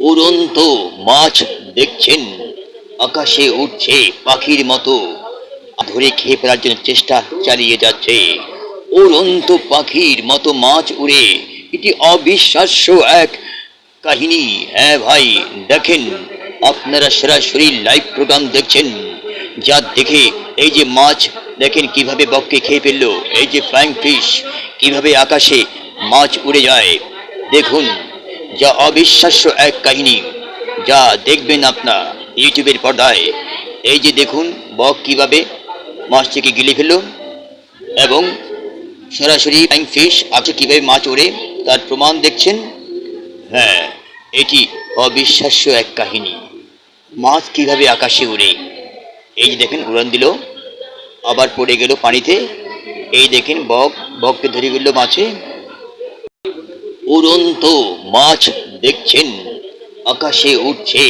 উড়ন্ত মাছ দেখছেন, আকাশে উঠছে পাখির মতো, ধরে খেয়ে ফেলার জন্য চেষ্টা চালিয়ে যাচ্ছে। উড়ন্ত পাখির মতো মাছ উড়ে, এটি অবিশ্বাস্য এক কাহিনী। হ্যাঁ ভাই, দেখেন, আপনারা সরাসরি লাইভ প্রোগ্রাম দেখছেন, যা দেখে এই যে মাছ দেখেন কিভাবে বককে খেয়ে ফেললো, এই যে ফ্লাইং ফিশ কিভাবে আকাশে মাছ উড়ে যায়, দেখুন, যা অবিশ্বাস্য এক কাহিনী, যা দেখবেন আপনার ইউটিউবের পর্দায়। এই যে দেখুন বক কিভাবে মাছটিকে গিলে ফেললো, এবং সরাসরি ফ্লাইং ফিশ আছে কিভাবে মাছ ওড়ে তার প্রমাণ দেখছেন। হ্যাঁ, এটি অবিশ্বাস্য এক কাহিনী। মাছ কিভাবে আকাশে উড়ে, এই যে দেখেন উড়ান দিল, আবার পড়ে গেল পানিতে। এই দেখেন বককে ধরে ফেলল মাছে। উড়ন্ত মাছ দেখছেন, আকাশে উঠছে